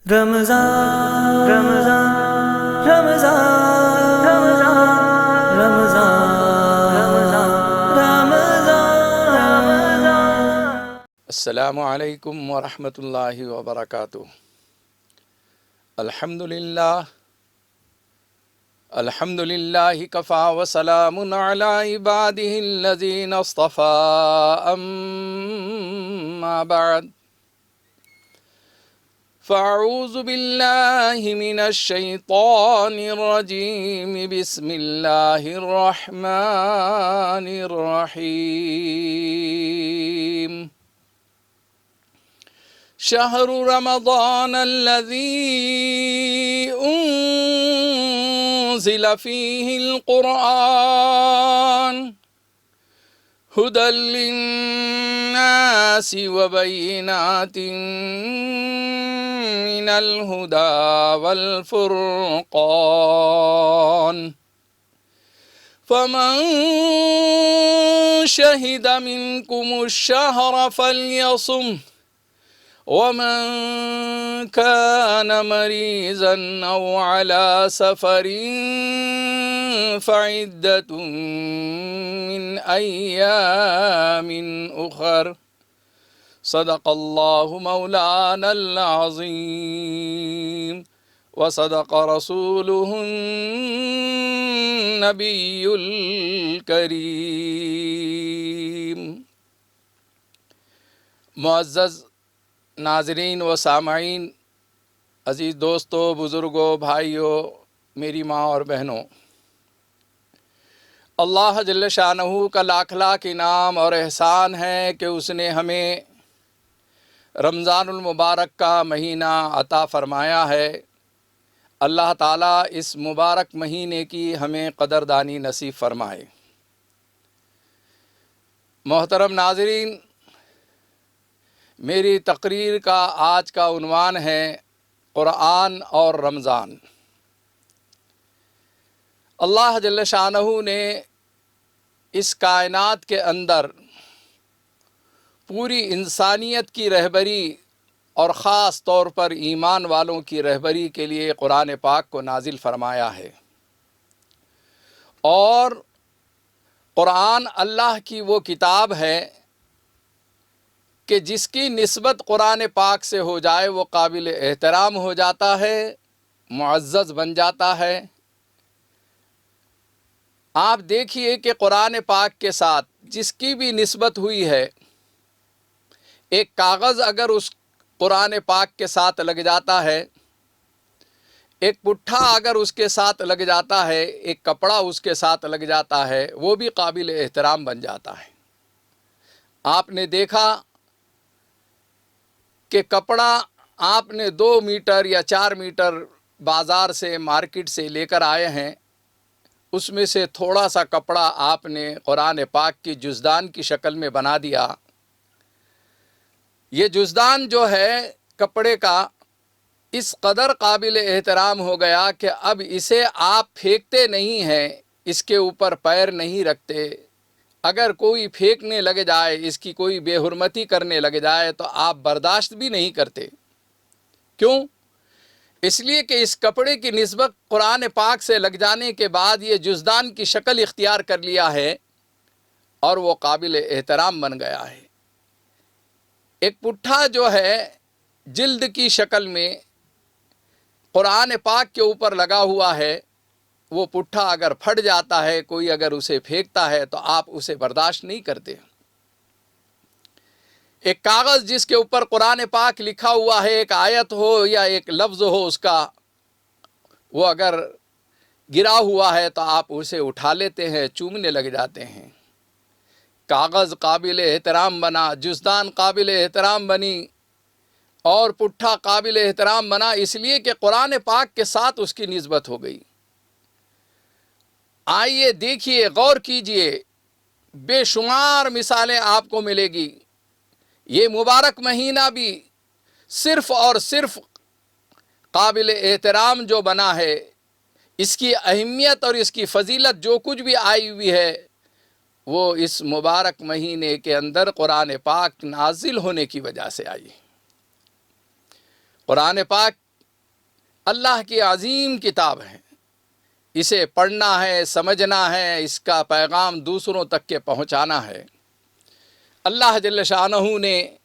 رمضان رمضان رمضان رمضان رمضان رمضان۔ السلام علیکم ورحمۃ اللہ وبرکاتہ۔ الحمد للہ کفا وسلام علی عبادہ الذین اصطفیٰ، اما بعد فاعوذ باللہ من الشیطان الرجیم، بسم اللہ الرحمن الرحیم۔ شہر رمضان الذی انزل فیہ القرآن ھدی للناس وبینات من الہدی والفرقان، فمن شہد منکم الشہر فلیصمہ، ومن كان مريضا أو على سفر فعدة من أيام أخر، صدق الله مولانا العظيم وصدق رسوله النبي الكريم۔ معزز ناظرین و سامعین، عزیز دوستو، بزرگوں، بھائیوں، میری ماں اور بہنوں، اللہ جل شانہ کا لاکھ لاکھ انعام اور احسان ہے کہ اس نے ہمیں رمضان المبارک کا مہینہ عطا فرمایا ہے۔ اللہ تعالیٰ اس مبارک مہینے کی ہمیں قدردانی نصیب فرمائے۔ محترم ناظرین، میری تقریر کا آج کا عنوان ہے قرآن اور رمضان۔ اللہ جل شانہ نے اس کائنات کے اندر پوری انسانیت کی رہبری اور خاص طور پر ایمان والوں کی رہبری کے لیے قرآن پاک کو نازل فرمایا ہے، اور قرآن اللہ کی وہ کتاب ہے کہ جس کی نسبت قرآن پاک سے ہو جائے وہ قابل احترام ہو جاتا ہے، معزز بن جاتا ہے۔ آپ دیکھیے کہ قرآن پاک کے ساتھ جس کی بھی نسبت ہوئی ہے، ایک کاغذ اگر اس قرآن پاک کے ساتھ لگ جاتا ہے، ایک پٹھا اگر اس کے ساتھ لگ جاتا ہے، ایک کپڑا اس کے ساتھ لگ جاتا ہے، وہ بھی قابل احترام بن جاتا ہے۔ آپ نے دیکھا کہ کپڑا آپ نے 2 میٹر یا 4 میٹر بازار سے، مارکیٹ سے لے کر آئے ہیں، اس میں سے تھوڑا سا کپڑا آپ نے قرآن پاک کی جزدان کی شکل میں بنا دیا۔ یہ جزدان جو ہے کپڑے کا اس قدر قابل احترام ہو گیا کہ اب اسے آپ پھینکتے نہیں ہیں، اس کے اوپر پیر نہیں رکھتے۔ اگر کوئی پھینکنے لگ جائے، اس کی کوئی بے حرمتی کرنے لگ جائے تو آپ برداشت بھی نہیں کرتے۔ کیوں؟ اس لیے کہ اس کپڑے کی نسبت قرآن پاک سے لگ جانے کے بعد یہ جزدان کی شکل اختیار کر لیا ہے اور وہ قابل احترام بن گیا ہے۔ ایک پٹھا جو ہے جلد کی شکل میں قرآن پاک کے اوپر لگا ہوا ہے، وہ پٹھا اگر پھٹ جاتا ہے، کوئی اگر اسے پھینکتا ہے تو آپ اسے برداشت نہیں کرتے۔ ایک کاغذ جس کے اوپر قرآن پاک لکھا ہوا ہے، ایک آیت ہو یا ایک لفظ ہو اس کا، وہ اگر گرا ہوا ہے تو آپ اسے اٹھا لیتے ہیں، چومنے لگ جاتے ہیں۔ کاغذ قابل احترام بنا، جزدان قابل احترام بنی، اور پٹھا قابل احترام بنا اس لیے کہ قرآن پاک کے ساتھ اس کی نسبت ہو گئی۔ آئیے دیکھیے، غور کیجئے، بے شمار مثالیں آپ کو ملے گی۔ یہ مبارک مہینہ بھی صرف اور صرف قابل احترام جو بنا ہے، اس کی اہمیت اور اس کی فضیلت جو کچھ بھی آئی ہوئی ہے، وہ اس مبارک مہینے کے اندر قرآن پاک نازل ہونے کی وجہ سے آئی۔ قرآن پاک اللہ کی عظیم کتاب ہے، اسے پڑھنا ہے، سمجھنا ہے، اس کا پیغام دوسروں تک کے پہنچانا ہے۔ اللہ جل شانہ نے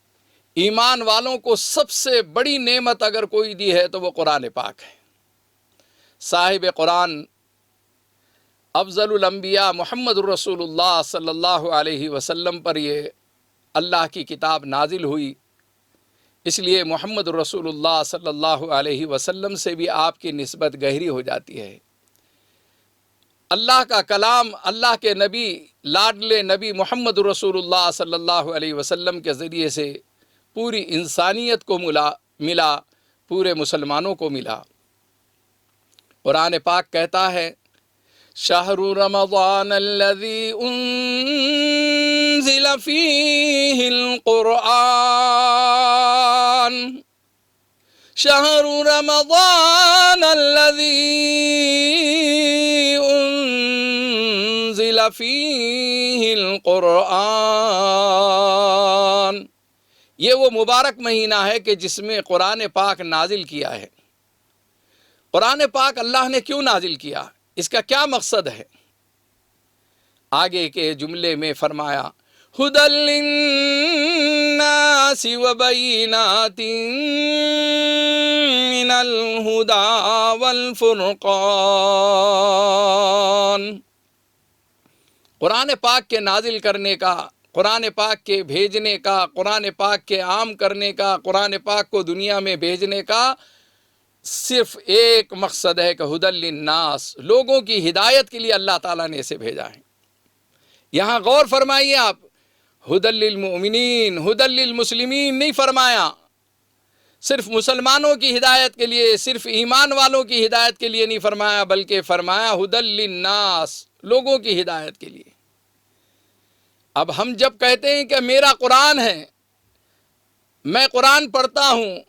ایمان والوں کو سب سے بڑی نعمت اگر کوئی دی ہے تو وہ قرآن پاک ہے۔ صاحب قرآن افضل الانبیاء محمد الرسول اللہ صلی اللہ علیہ وسلم پر یہ اللہ کی کتاب نازل ہوئی، اس لیے محمد الرسول اللہ صلی اللہ علیہ وسلم سے بھی آپ کی نسبت گہری ہو جاتی ہے۔ اللہ کا کلام اللہ کے نبی، لاڈلے نبی محمد الرسول اللہ صلی اللہ علیہ وسلم کے ذریعے سے پوری انسانیت کو ملا، پورے مسلمانوں کو ملا۔ قرآن پاک کہتا ہے شہر رمضان الذی انزل فیہ القرآن، شہر رمضان الذی انزل فیہ القرآن، یہ وہ مبارک مہینہ ہے کہ جس میں قرآن پاک نازل کیا ہے۔ قرآن پاک اللہ نے کیوں نازل کیا؟ اس کا کیا مقصد ہے؟ آگے کے جملے میں فرمایا ھدی للناس وبینات من الھدی والفرقان۔ قرآن پاک کے نازل کرنے کا، قرآن پاک کے بھیجنے کا، قرآن پاک کے عام کرنے کا، قرآن پاک کو دنیا میں بھیجنے کا صرف ایک مقصد ہے کہ ھدی للناس، لوگوں کی ہدایت کے لیے اللہ تعالیٰ نے اسے بھیجا ہے۔ یہاں غور فرمائیے آپ، ھدی للمؤمنین، ھدی للمسلمین نہیں فرمایا، صرف مسلمانوں کی ہدایت کے لیے، صرف ایمان والوں کی ہدایت کے لیے نہیں فرمایا، بلکہ فرمایا ھدی للناس، لوگوں کی ہدایت کے لیے۔ اب ہم جب کہتے ہیں کہ میرا قرآن ہے، میں قرآن پڑھتا ہوں،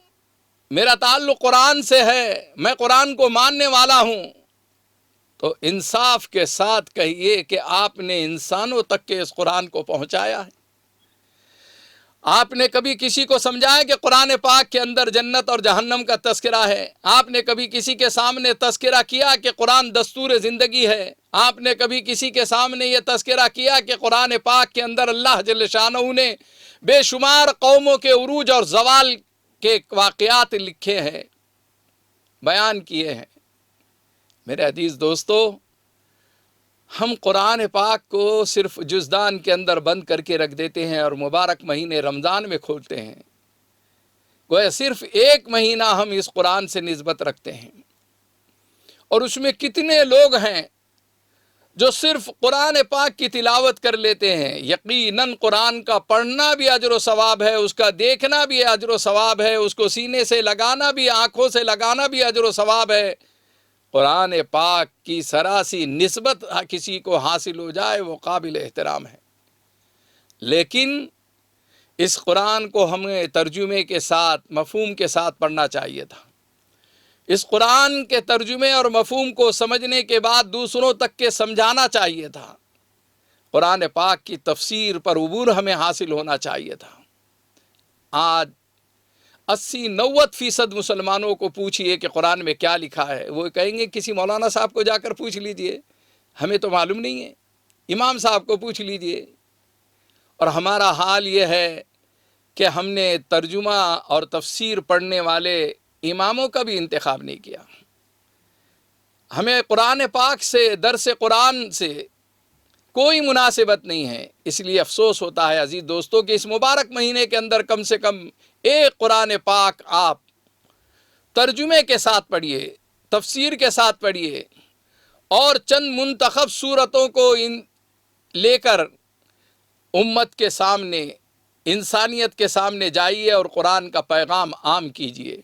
میرا تعلق قرآن سے ہے، میں قرآن کو ماننے والا ہوں، تو انصاف کے ساتھ کہیے کہ آپ نے انسانوں تک کے اس قرآن کو پہنچایا ہے۔ آپ نے کبھی کسی کو سمجھایا کہ قرآن پاک کے اندر جنت اور جہنم کا تذکرہ ہے؟ آپ نے کبھی کسی کے سامنے تذکرہ کیا کہ قرآن دستور زندگی ہے؟ آپ نے کبھی کسی کے سامنے یہ تذکرہ کیا کہ قرآن پاک کے اندر اللہ جل شانہ نے بے شمار قوموں کے عروج اور زوال کے واقعات لکھے ہیں، بیان کیے ہیں؟ میرے عزیز دوستو، ہم قرآن پاک کو صرف جزدان کے اندر بند کر کے رکھ دیتے ہیں اور مبارک مہینے رمضان میں کھولتے ہیں، گویا صرف ایک مہینہ ہم اس قرآن سے نسبت رکھتے ہیں، اور اس میں کتنے لوگ ہیں جو صرف قرآن پاک کی تلاوت کر لیتے ہیں۔ یقیناً قرآن کا پڑھنا بھی اجر و ثواب ہے، اس کا دیکھنا بھی اجر و ثواب ہے، اس کو سینے سے لگانا بھی، آنکھوں سے لگانا بھی اجر و ثواب ہے۔ قرآن پاک کی سراسی نسبت کسی کو حاصل ہو جائے وہ قابل احترام ہے، لیکن اس قرآن کو ہمیں ترجمے کے ساتھ، مفہوم کے ساتھ پڑھنا چاہیے تھا۔ اس قرآن کے ترجمے اور مفہوم کو سمجھنے کے بعد دوسروں تک کے سمجھانا چاہیے تھا۔ قرآن پاک کی تفسیر پر عبور ہمیں حاصل ہونا چاہیے تھا۔ آج 80-90% مسلمانوں کو پوچھئے کہ قرآن میں کیا لکھا ہے، وہ کہیں گے کسی مولانا صاحب کو جا کر پوچھ لیجئے، ہمیں تو معلوم نہیں ہے، امام صاحب کو پوچھ لیجئے۔ اور ہمارا حال یہ ہے کہ ہم نے ترجمہ اور تفسیر پڑھنے والے اماموں کا بھی انتخاب نہیں کیا۔ ہمیں قرآن پاک سے، درس قرآن سے کوئی مناسبت نہیں ہے۔ اس لیے افسوس ہوتا ہے عزیز دوستو کہ اس مبارک مہینے کے اندر کم سے کم ایک قرآن پاک آپ ترجمے کے ساتھ پڑھیے، تفسیر کے ساتھ پڑھیے، اور چند منتخب صورتوں کو لے کر امت کے سامنے، انسانیت کے سامنے جائیے اور قرآن کا پیغام عام کیجیے۔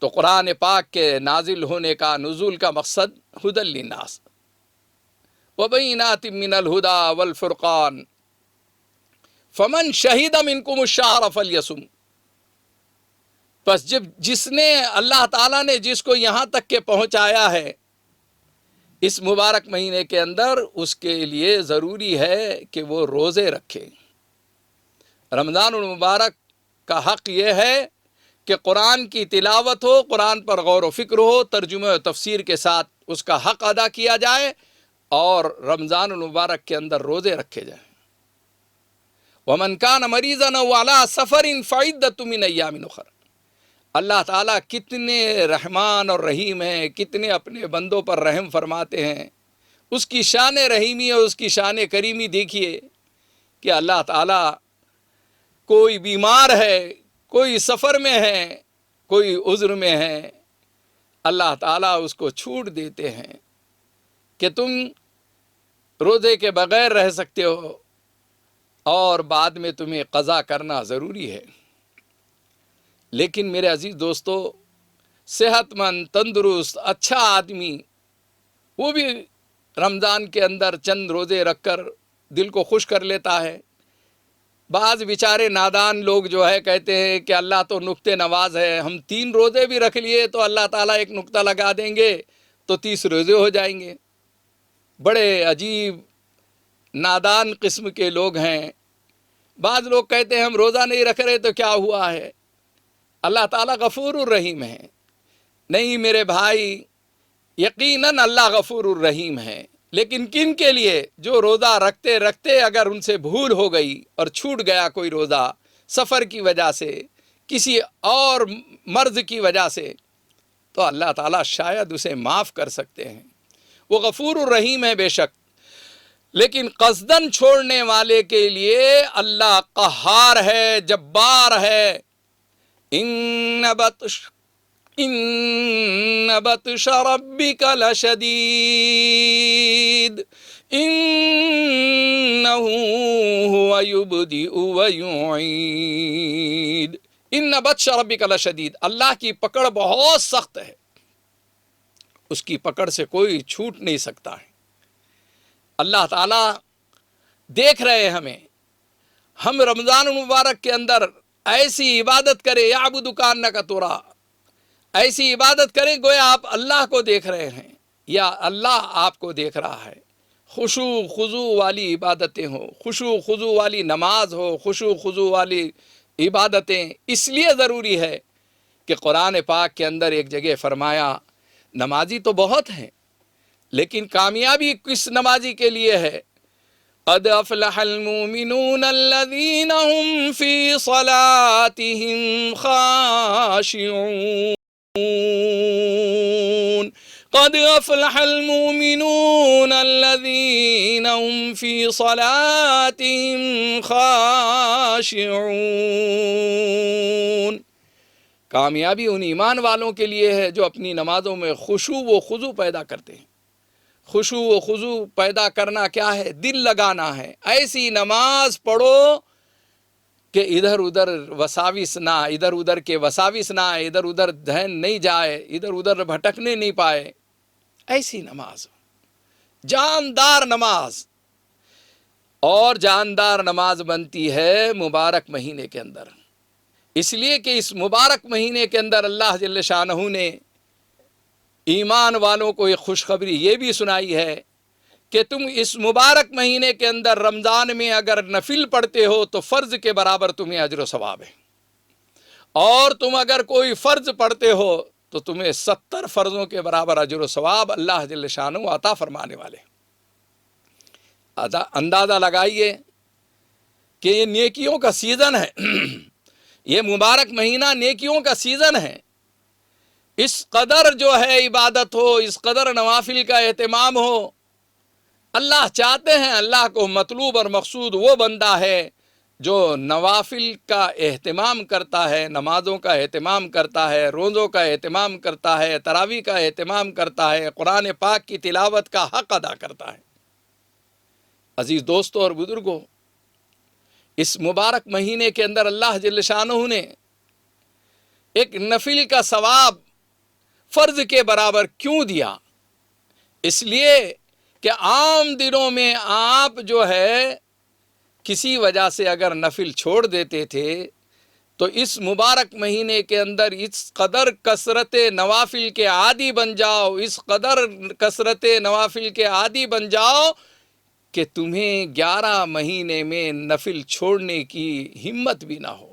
تو قرآن پاک کے نازل ہونے کا، نزول کا مقصد ھدی للناس وبینات من الھدی والفرقان فمن شہد منکم الشہر فلیصم۔ بس جس نے، اللہ تعالیٰ نے جس کو یہاں تک کے پہنچایا ہے اس مبارک مہینے کے اندر، اس کے لیے ضروری ہے کہ وہ روزے رکھے۔ رمضان المبارک کا حق یہ ہے کہ قرآن کی تلاوت ہو، قرآن پر غور و فکر ہو، ترجمہ و تفسیر کے ساتھ اس کا حق ادا کیا جائے، اور رمضان المبارک کے اندر روزے رکھے جائیں۔ وَمَنْ كَانَ مَرِيضًا أَوْ عَلَىٰ سَفَرٍ فَعِدَّةٌ مِّنْ أَيَّامٍ أُخَرَ۔ اللہ تعالیٰ کتنے رحمان اور رحیم ہیں، کتنے اپنے بندوں پر رحم فرماتے ہیں۔ اس کی شان رحیمی اور اس کی شان کریمی دیکھیے کہ اللہ تعالیٰ کوئی بیمار ہے، کوئی سفر میں ہے، کوئی عذر میں ہے، اللہ تعالیٰ اس کو چھوٹ دیتے ہیں کہ تم روزے کے بغیر رہ سکتے ہو، اور بعد میں تمہیں قضا کرنا ضروری ہے۔ لیکن میرے عزیز دوستو، صحت مند، تندرست، اچھا آدمی، وہ بھی رمضان کے اندر چند روزے رکھ کر دل کو خوش کر لیتا ہے۔ بعض بیچارے نادان لوگ جو ہے کہتے ہیں کہ اللہ تو نکتے نواز ہے، ہم 3 روزے بھی رکھ لیے تو اللہ تعالیٰ ایک نکتہ لگا دیں گے تو 30 روزے ہو جائیں گے۔ بڑے عجیب نادان قسم کے لوگ ہیں۔ بعض لوگ کہتے ہیں ہم روزہ نہیں رکھ رہے تو کیا ہوا ہے، اللہ تعالیٰ غفور الرحیم ہے۔ نہیں میرے بھائی، یقیناً اللہ غفور الرحیم ہے، لیکن کن کے لیے؟ جو روزہ رکھتے رکھتے اگر ان سے بھول ہو گئی اور چھوٹ گیا کوئی روزہ، سفر کی وجہ سے، کسی اور مرض کی وجہ سے، تو اللہ تعالیٰ شاید اسے معاف کر سکتے ہیں۔ وہ غفور الرحیم ہے بے شک، لیکن قصداً چھوڑنے والے کے لیے اللہ قہار ہے، جبار ہے۔ ان بطش ربک لشدید انہ هو یبدئ ویعید۔ ان بطش ربک لشدید، اللہ کی پکڑ بہت سخت ہے، اس کی پکڑ سے کوئی چھوٹ نہیں سکتا ہے۔ اللہ تعالیٰ دیکھ رہے ہیں ہمیں، ہم رمضان المبارک کے اندر ایسی عبادت کریں، یعبدو کانک ترا، ایسی عبادت کریں گویا آپ اللہ کو دیکھ رہے ہیں یا اللہ آپ کو دیکھ رہا ہے۔ خشوع خضوع والی عبادتیں ہوں، خشوع خضوع والی نماز ہو، خشوع خضوع والی عبادتیں اس لیے ضروری ہے کہ قرآن پاک کے اندر ایک جگہ فرمایا، نمازی تو بہت ہیں لیکن کامیابی کس نمازی کے لیے ہے؟ قد افلح المؤمنون الذين هم في صلاتهم خاشعون۔ قد افلح المؤمنون الذين هم في صلاتهم خاشعون۔ کامیابی ان ایمان والوں کے لیے ہے جو اپنی نمازوں میں خشوع و خضوع پیدا کرتے ہیں۔ خشوع و خضوع پیدا کرنا کیا ہے؟ دل لگانا ہے۔ ایسی نماز پڑھو کہ ادھر ادھر وساوس نہ، ادھر ادھر کے وساوس نہ آئے، ادھر ادھر ذہن نہیں جائے، ادھر ادھر بھٹکنے نہیں پائے۔ ایسی نماز، جاندار نماز، اور جاندار نماز بنتی ہے مبارک مہینے کے اندر، اس لیے کہ اس مبارک مہینے کے اندر اللہ جل شانہ نے ایمان والوں کو ایک خوشخبری یہ بھی سنائی ہے کہ تم اس مبارک مہینے کے اندر رمضان میں اگر نفل پڑھتے ہو تو فرض کے برابر تمہیں اجر و ثواب ہے، اور تم اگر کوئی فرض پڑھتے ہو تو تمہیں 70 فرضوں کے برابر اجر و ثواب اللہ جل شانہ عطا فرمانے والے۔ اندازہ لگائیے کہ یہ نیکیوں کا سیزن ہے، یہ مبارک مہینہ نیکیوں کا سیزن ہے۔ اس قدر جو ہے عبادت ہو، اس قدر نوافل کا اہتمام ہو۔ اللہ چاہتے ہیں، اللہ کو مطلوب اور مقصود وہ بندہ ہے جو نوافل کا اہتمام کرتا ہے، نمازوں کا اہتمام کرتا ہے، روزوں کا اہتمام کرتا ہے، تراویح کا اہتمام کرتا ہے، قرآن پاک کی تلاوت کا حق ادا کرتا ہے۔ عزیز دوستوں اور بزرگوں، اس مبارک مہینے کے اندر اللہ جل شانہ نے ایک نفل کا ثواب فرض کے برابر کیوں دیا؟ اس لیے کہ عام دنوں میں آپ جو ہے کسی وجہ سے اگر نفل چھوڑ دیتے تھے تو اس مبارک مہینے کے اندر اس قدر کثرت نوافل کے عادی بن جاؤ، اس قدر کثرت نوافل کے عادی بن جاؤ کہ تمہیں 11 مہینے میں نفل چھوڑنے کی ہمت بھی نہ ہو۔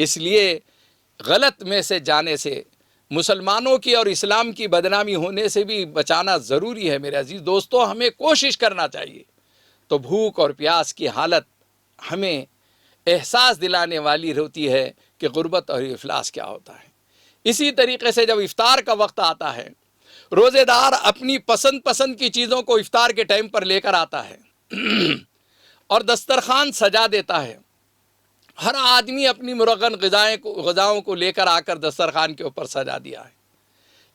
اس لیے غلط میں سے جانے سے، مسلمانوں کی اور اسلام کی بدنامی ہونے سے بھی بچانا ضروری ہے میرے عزیز دوستو۔ ہمیں کوشش کرنا چاہیے۔ تو بھوک اور پیاس کی حالت ہمیں احساس دلانے والی ہوتی ہے کہ غربت اور افلاس کیا ہوتا ہے۔ اسی طریقے سے جب افطار کا وقت آتا ہے، روزے دار اپنی پسند کی چیزوں کو افطار کے ٹائم پر لے کر آتا ہے اور دسترخوان سجا دیتا ہے۔ ہر آدمی اپنی مرغن غذاؤں کو لے کر آ کر دسترخوان کے اوپر سجا دیا ہے۔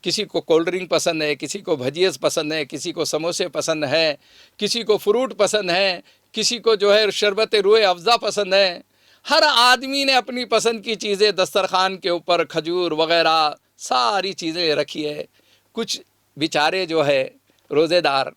کسی کو کولڈ ڈرنک پسند ہے، کسی کو بھجیز پسند ہے، کسی کو سموسے پسند ہے، کسی کو فروٹ پسند ہے، کسی کو جو ہے شربت روح افزا پسند ہے۔ ہر آدمی نے اپنی پسند کی چیزیں دسترخوان کے اوپر کھجور وغیرہ ساری چیزیں رکھی ہے۔ کچھ بیچارے جو ہے روزے دار،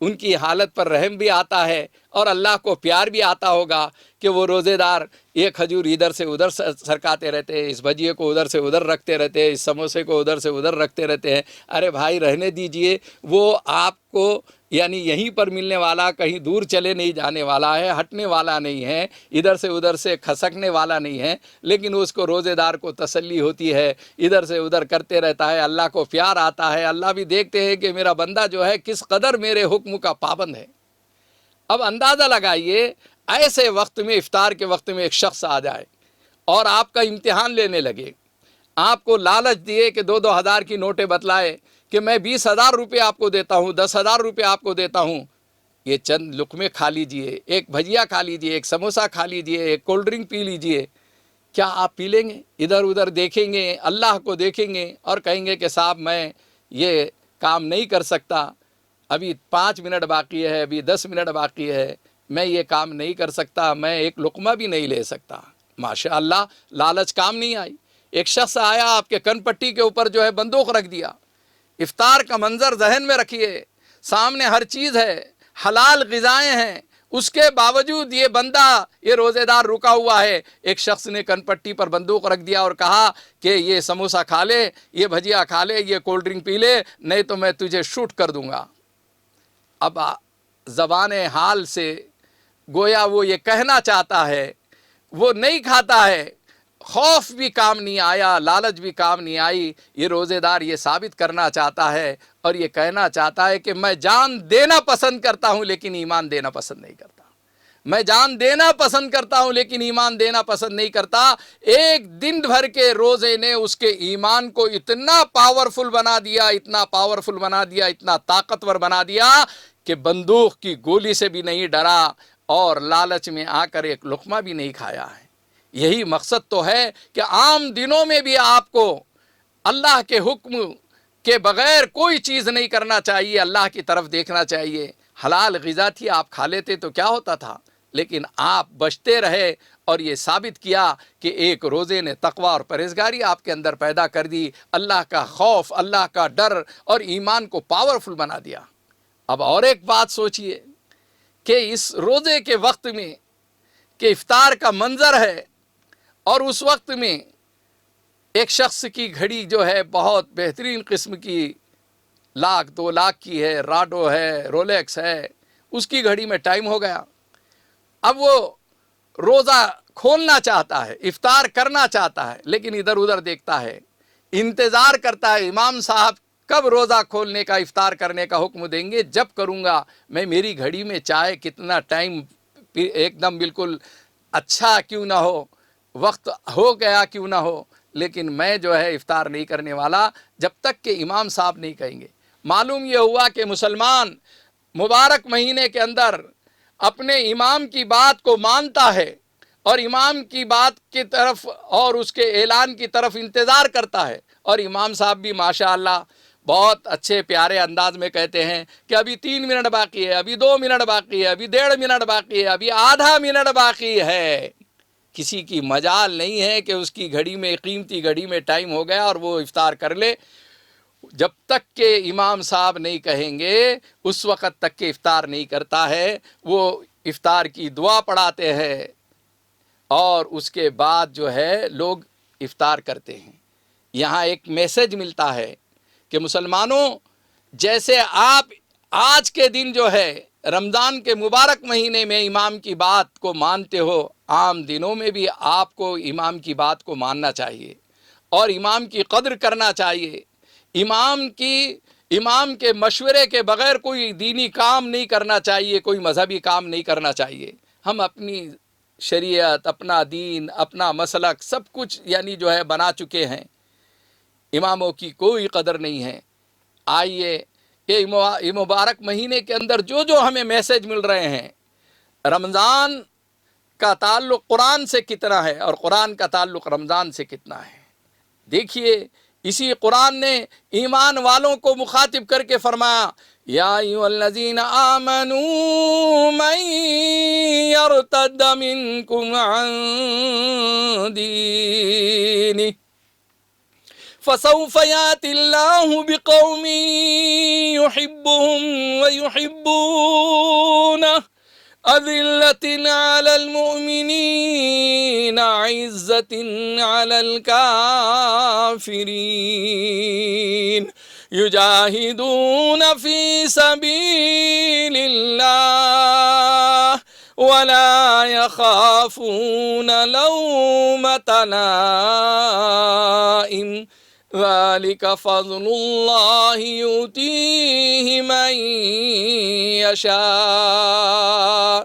ان کی حالت پر رحم بھی آتا ہے اور اللہ کو پیار بھی آتا ہوگا کہ وہ روزے دار یہ کھجور ادھر سے ادھر سرکاتے رہتے ہیں، اس بھجیے کو ادھر سے ادھر رکھتے رہتے ہیں، اس سموسے کو ادھر سے ادھر رکھتے رہتے ہیں۔ ارے بھائی رہنے دیجئے، وہ آپ کو یعنی یہیں پر ملنے والا، کہیں دور چلے نہیں جانے والا ہے، ہٹنے والا نہیں ہے، ادھر سے کھسکنے والا نہیں ہے، لیکن اس کو روزے دار کو تسلی ہوتی ہے، ادھر سے ادھر کرتے رہتا ہے، اللہ کو پیار آتا ہے۔ اللہ بھی دیکھتے ہیں کہ میرا بندہ جو ہے کس قدر میرے حکم کا پابند ہے۔ اب اندازہ لگائیے، ایسے وقت میں، افطار کے وقت میں ایک شخص آ جائے اور آپ کا امتحان لینے لگے، آپ کو لالچ دیے کہ 2,000 کی نوٹیں بتلائے کہ میں 20,000 روپے آپ کو دیتا ہوں، 10,000 روپے آپ کو دیتا ہوں، یہ چند لقمے کھا لیجئے، ایک بھجیا کھا لیجئے، ایک سموسہ کھا لیجئے، ایک کولڈ ڈرنک پی لیجئے۔ کیا آپ پی لیں گے؟ ادھر ادھر دیکھیں گے، اللہ کو دیکھیں گے اور کہیں گے کہ صاحب میں یہ کام نہیں کر سکتا، ابھی 5 منٹ باقی ہے، ابھی 10 منٹ باقی ہے، میں یہ کام نہیں کر سکتا، میں ایک لقمہ بھی نہیں لے سکتا۔ ماشاءاللہ لالچ کام نہیں آئی۔ ایک شخص آیا، آپ کے کن پٹی کے اوپر جو ہے بندوق رکھ دیا۔ افطار کا منظر ذہن میں رکھیے، سامنے ہر چیز ہے، حلال غذائیں ہیں، اس کے باوجود یہ بندہ، یہ روزے دار رکا ہوا ہے۔ ایک شخص نے کن پٹی پر بندوق رکھ دیا اور کہا کہ یہ سموسہ کھا لے، یہ بھجیا کھا لے، یہ کولڈ ڈرنک پی لے، نہیں تو میں تجھے شوٹ کر دوں گا۔ اب زبان حال سے گویا وہ یہ کہنا چاہتا ہے، وہ نہیں کھاتا ہے، خوف بھی کام نہیں آیا، لالچ بھی کام نہیں آئی۔ یہ روزے دار یہ ثابت کرنا چاہتا ہے اور یہ کہنا چاہتا ہے کہ میں جان دینا پسند کرتا ہوں لیکن ایمان دینا پسند نہیں کرتا۔ میں جان دینا پسند کرتا ہوں لیکن ایمان دینا پسند نہیں کرتا۔ ایک دن بھر کے روزے نے اس کے ایمان کو اتنا پاورفل بنا دیا، اتنا پاورفل بنا دیا، اتنا طاقتور بنا دیا کہ بندوق کی گولی سے بھی نہیں ڈرا اور لالچ میں آ کر ایک لقمہ بھی نہیں کھایا ہے۔ یہی مقصد تو ہے کہ عام دنوں میں بھی آپ کو اللہ کے حکم کے بغیر کوئی چیز نہیں کرنا چاہیے، اللہ کی طرف دیکھنا چاہیے۔ حلال غذا تھی، آپ کھا لیتے تو کیا ہوتا تھا، لیکن آپ بچتے رہے اور یہ ثابت کیا کہ ایک روزے نے تقوی اور پرہیزگاری آپ کے اندر پیدا کر دی، اللہ کا خوف، اللہ کا ڈر اور ایمان کو پاورفل بنا دیا۔ اب اور ایک بات سوچئے کہ اس روزے کے وقت میں کہ افطار کا منظر ہے اور اس وقت میں ایک شخص کی گھڑی جو ہے بہت بہترین قسم کی، 1,00,000 2,00,000 کی ہے، راڈو ہے، رولیکس ہے، اس کی گھڑی میں ٹائم ہو گیا۔ اب وہ روزہ کھولنا چاہتا ہے، افطار کرنا چاہتا ہے، لیکن ادھر ادھر دیکھتا ہے، انتظار کرتا ہے امام صاحب کب روزہ کھولنے کا، افطار کرنے کا حکم دیں گے، جب کروں گا میں۔ میری گھڑی میں چاہے کتنا ٹائم ایک دم بالکل اچھا کیوں نہ ہو، وقت ہو گیا کیوں نہ ہو، لیکن میں جو ہے افطار نہیں کرنے والا جب تک کہ امام صاحب نہیں کہیں گے۔ معلوم یہ ہوا کہ مسلمان مبارک مہینے کے اندر اپنے امام کی بات کو مانتا ہے اور امام کی بات کی طرف اور اس کے اعلان کی طرف انتظار کرتا ہے، اور امام صاحب بھی ماشاءاللہ بہت اچھے پیارے انداز میں کہتے ہیں کہ ابھی 3 منٹ باقی ہے، ابھی 2 منٹ باقی ہے، ابھی 1.5 منٹ باقی ہے، ابھی آدھا منٹ باقی ہے۔ کسی کی مجال نہیں ہے کہ اس کی گھڑی میں، قیمتی گھڑی میں ٹائم ہو گیا اور وہ افطار کر لے۔ جب تک کہ امام صاحب نہیں کہیں گے اس وقت تک کہ افطار نہیں کرتا ہے۔ وہ افطار کی دعا پڑھاتے ہیں اور اس کے بعد جو ہے لوگ افطار کرتے ہیں۔ یہاں ایک میسج ملتا ہے کہ مسلمانوں، جیسے آپ آج کے دن جو ہے رمضان کے مبارک مہینے میں امام کی بات کو مانتے ہو، عام دنوں میں بھی آپ کو امام کی بات کو ماننا چاہیے اور امام کی قدر کرنا چاہیے۔ امام کے مشورے کے بغیر کوئی دینی کام نہیں کرنا چاہیے، کوئی مذہبی کام نہیں کرنا چاہیے۔ ہم اپنی شریعت، اپنا دین، اپنا مسلک سب کچھ جو ہے بنا چکے ہیں، اماموں کی کوئی قدر نہیں ہے۔ آئیے یہ مبارک مہینے کے اندر جو ہمیں میسج مل رہے ہیں، رمضان کا تعلق قرآن سے کتنا ہے اور قرآن کا تعلق رمضان سے کتنا ہے، دیکھیے اسی قرآن نے ایمان والوں کو مخاطب کر کے فرمایا، یا ایھا الذین آمنوا من یرتد منکم عن دینہ فسوف یأتی اللہ بقوم یحبهم ویحبونہ أذلة على المؤمنين عزة على الكافرين يجاهدون في سبيل الله ولا يخافون لومة لائم ذلك فضل اللہ یؤتیہ من یشاء۔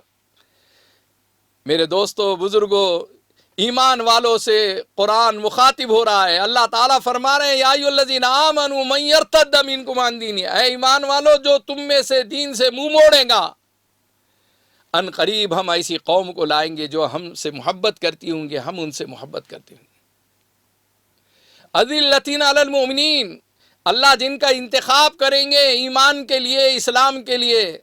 میرے دوستو، بزرگوں، ایمان والوں سے قرآن مخاطب ہو رہا ہے۔ اللہ تعالیٰ فرما رہے ہیں، یا ایھا الذین آمنوا من یرتد منکم عن دینہ، اے ایمان والو جو تم میں سے دین سے منہ موڑے گا، ان قریب ہم ایسی قوم کو لائیں گے جو ہم سے محبت کرتی ہوں گے، ہم ان سے محبت کرتے ہوں گے۔ اذلۃ علی المؤمنین، اللہ جن کا انتخاب کریں گے ایمان کے لیے، اسلام کے لیے،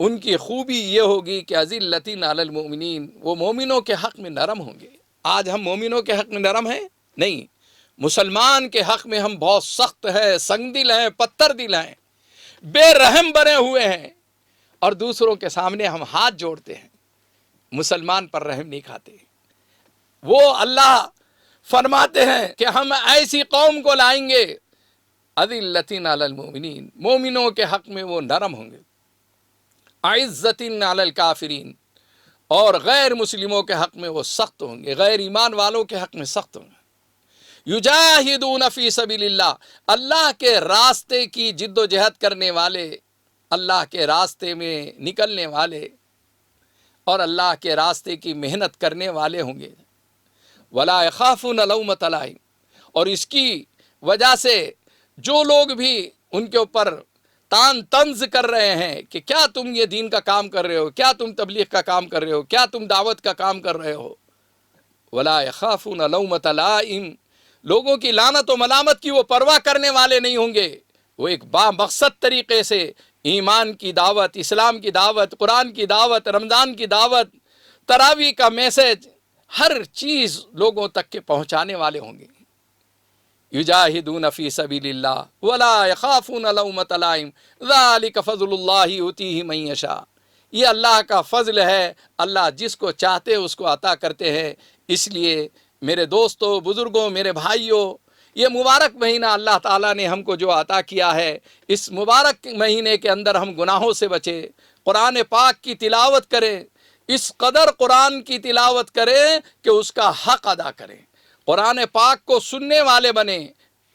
ان کی خوبی یہ ہوگی کہ اذلۃ علی المؤمنین، وہ مومنوں کے حق میں نرم ہوں گے۔ آج ہم مومنوں کے حق میں نرم ہیں؟ نہیں، مسلمان کے حق میں ہم بہت سخت ہیں، سنگ دل ہیں، پتھر دل ہیں، بے رحم بنے ہوئے ہیں، اور دوسروں کے سامنے ہم ہاتھ جوڑتے ہیں، مسلمان پر رحم نہیں کھاتے۔ وہ اللہ فرماتے ہیں کہ ہم ایسی قوم کو لائیں گے، اذلۃ علی المؤمنین، مومنوں کے حق میں وہ نرم ہوں گے، عزۃ علی الکافرین، اور غیر مسلموں کے حق میں وہ سخت ہوں گے، غیر ایمان والوں کے حق میں سخت ہوں گے۔ یجاہدون فی سبیل اللہ، اللہ کے راستے کی جد و جہد کرنے والے، اللہ کے راستے میں نکلنے والے اور اللہ کے راستے کی محنت کرنے والے ہوں گے۔ ولا یخافون لومۃ لائم، اور اس کی وجہ سے جو لوگ بھی ان کے اوپر تان طنز کر رہے ہیں کہ کیا تم یہ دین کا کام کر رہے ہو، کیا تم تبلیغ کا کام کر رہے ہو، کیا تم دعوت کا کام کر رہے ہو، ولا یخافون لومۃ لائم، لوگوں کی لعنت و ملامت کی وہ پرواہ کرنے والے نہیں ہوں گے۔ وہ ایک با مقصد طریقے سے ایمان کی دعوت، اسلام کی دعوت، قرآن کی دعوت، رمضان کی دعوت، تراویح کا میسج، ہر چیز لوگوں تک کے پہنچانے والے ہوں گے۔ یجاہدون فی سبیل اللہ ولا یخافون لومۃ لائم ذلک فضل اللہ یؤتیہ من یشاء، یہ اللہ کا فضل ہے، اللہ جس کو چاہتے اس کو عطا کرتے ہیں۔ اس لیے میرے دوستوں، بزرگوں، میرے بھائیوں، یہ مبارک مہینہ اللہ تعالیٰ نے ہم کو جو عطا کیا ہے، اس مبارک مہینے کے اندر ہم گناہوں سے بچیں، قرآن پاک کی تلاوت کریں، اس قدر قرآن کی تلاوت کریں کہ اس کا حق ادا کریں، قرآن پاک کو سننے والے بنیں۔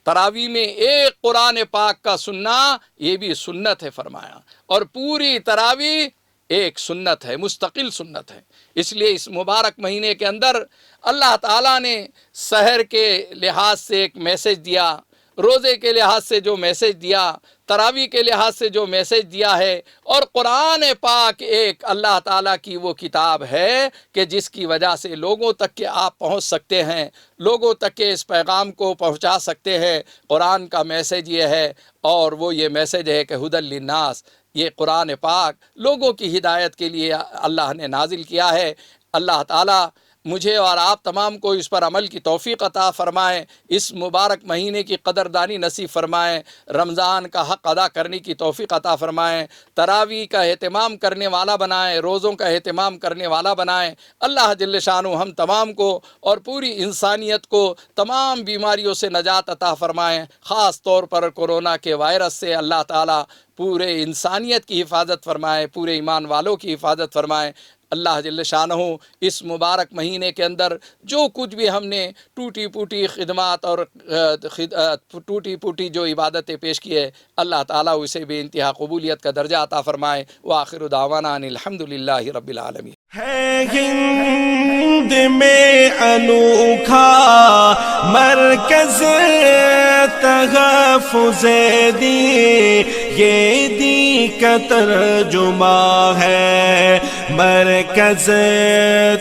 تراویح میں ایک قرآن پاک کا سننا یہ بھی سنت ہے فرمایا، اور پوری تراویح ایک سنت ہے، مستقل سنت ہے۔ اس لیے اس مبارک مہینے کے اندر اللہ تعالیٰ نے سحر کے لحاظ سے ایک میسج دیا، روزے کے لحاظ سے جو میسج دیا، تراویح کے لحاظ سے جو میسج دیا ہے، اور قرآن پاک ایک اللہ تعالیٰ کی وہ کتاب ہے کہ جس کی وجہ سے لوگوں تک کہ آپ پہنچ سکتے ہیں، لوگوں تک کے اس پیغام کو پہنچا سکتے ہیں۔ قرآن کا میسج یہ ہے، اور وہ یہ میسج ہے کہ ھدی للناس، یہ قرآن پاک لوگوں کی ہدایت کے لیے اللہ نے نازل کیا ہے۔ اللہ تعالیٰ مجھے اور آپ تمام کو اس پر عمل کی توفیق عطا فرمائیں، اس مبارک مہینے کی قدردانی نصیب فرمائیں، رمضان کا حق ادا کرنے کی توفیق عطا فرمائیں، تراویح کا اہتمام کرنے والا بنائیں، روزوں کا اہتمام کرنے والا بنائیں۔ اللہ جل شانہ ہم تمام کو اور پوری انسانیت کو تمام بیماریوں سے نجات عطا فرمائیں، خاص طور پر کورونا کے وائرس سے اللہ تعالیٰ پورے انسانیت کی حفاظت فرمائے، پورے ایمان والوں کی حفاظت فرمائے۔ اللہ جل شانہ اس مبارک مہینے کے اندر جو کچھ بھی ہم نے ٹوٹی پوٹی خدمات اور ٹوٹی پوٹی جو عبادتیں پیش کی ہے، اللہ تعالیٰ اسے بے انتہا قبولیت کا درجہ عطا فرمائے۔ وآخر دعوانا ان الحمدللہ رب العالمین۔ ہے ہند میں انوکھا مرکز تحفظ دین، یہ دین کا ترجمہ ہے مرکز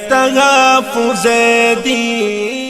تحفظ دین۔